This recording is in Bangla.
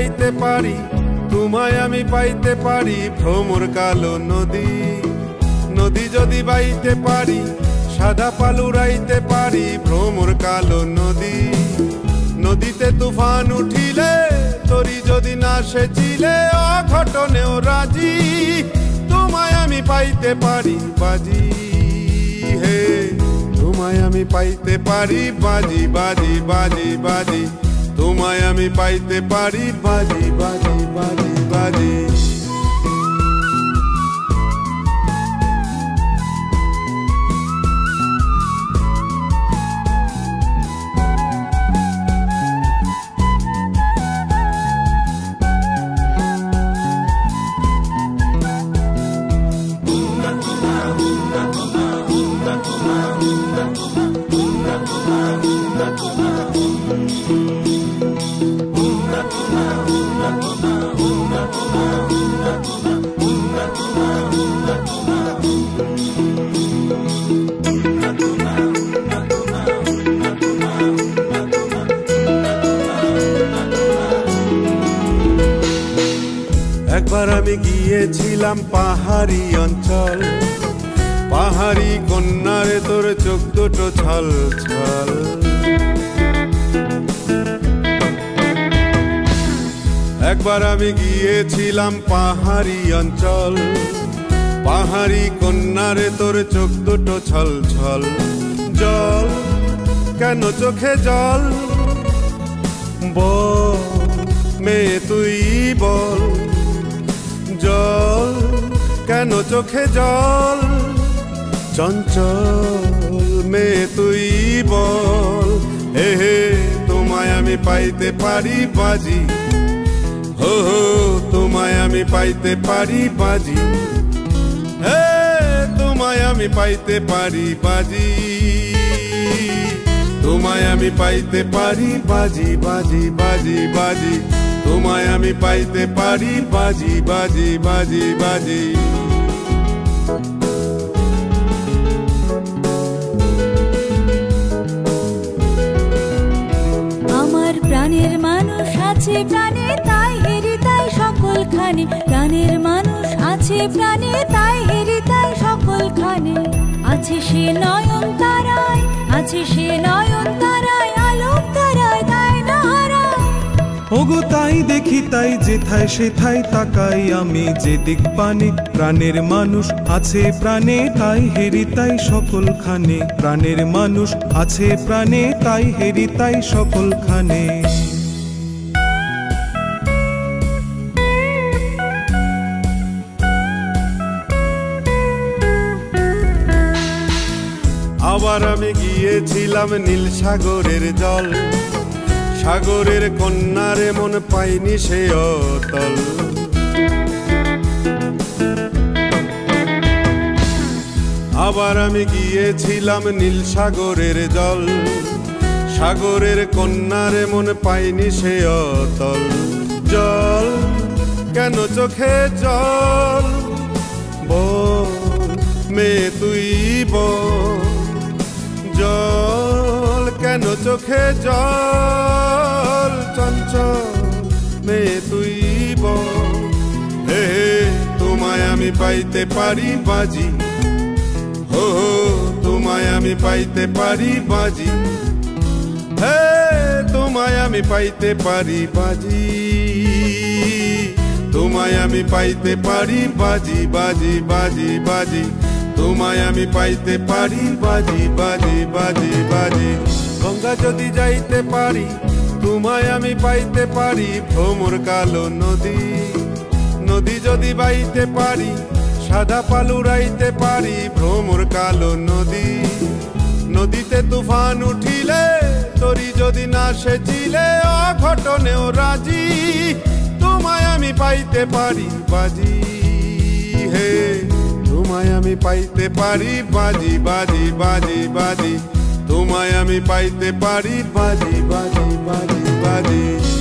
যাইতে পারি তোমায় আমি পাইতে পারি ভ্রমর কালো নদী নদী যদি বাইতে পারি সাদা পালুরাইতে পারি ভ্রমর কালো নদী নদীতে তুফান উঠিলে তরি যদি না সেচিলে অঘটনেও রাজি তোমায় আমি পাইতে পারি বাজি হে তোমায় আমি পাইতে পারি বাজি বাজি বাজি বাজি তোমায় আমি পাইতে পারি বাজি বাজি বাজি বাজি একবার আমি গিয়েছিলাম পাহাড়ি অঞ্চল পাহাড়ি কন্যারে তোর চোখ দুটো ছল ছল একবার আমি গিয়েছিলাম পাহাড়ি অঞ্চল পাহাড়ি কন্যারে তোর চোখ দুটো ছল ছল জল কেন চোখে জল বল মেয়ে তুই বল জল কেন চোখে জল চঞ্চল মেয়ে তুই বল হে হে তোমায় আমি পাইতে পারি বাজি হো হো তোমায় আমি পাইতে পারি বাজি হে তোমায় আমি পাইতে পারি বাজি তোমায় আমি পাইতে পারি বাজি বাজি বাজি বাজি তোমায় আমি পাইতে পারি বাজি বাজি বাজি বাজি আমার প্রাণের মানুষ আছে প্রাণে তাই হেরি তাই সকলখানে প্রাণের মানুষ আছে প্রাণে তাই হেরি তাই সকলখানে আছে সে নয়ন তারায় আছে সে নয়ন তারায় আলোক তারায় তাই না হারায় ওগো তাই দেখি তাই যেথায় সেথায় তাকাই আমি যেদিক পানে প্রাণের মানুষ আছে প্রাণে তাই হেরি তাই সকলখানে প্রাণের মানুষ আছে প্রাণে তাই হেরি তাই সকলখানে আবার আমি গিয়েছিলাম নীল সাগরের জল সাগরের কন্যারে মন পাইনি সে অতল আবার আমি গিয়েছিলাম নীল সাগরের জল সাগরের কন্যারে মন পাইনি সে অতল জল কেন চোখে জল বল মেয়ে তুই বল জল কেন চোখে জল চঞ্চল মেয়ে তুই বল হে তোমায় আমি পাইতে পারি বাজি হো তোমায় আমি পাইতে পারি বাজি হে তোমায় আমি পাইতে পারি বাজি তোমায় আমি পাইতে পারি বাজি বাজি বাজি বাজি তোমায় আমি পাইতে পারি বাজি বাজি বাজি বাজি গঙ্গা যদি যাইতে পারি তোমায় আমি পাইতে পারি ভ্রমর কালো নদী নদী যদি বাইতে পারি সাদা পালুরাইতে পারি ভ্রমর কালো নদী নদীতে তুফান উঠিলে তরি যদি না সেচিলে অঘটনেও রাজি তোমায় আমি পাইতে পারি বাজি হে তোমায় আমি পাইতে পারি বাজি বাজি বাজি বাজি তোমায় আমি পাইতে পারি বাজি বাজি বাজি বাজি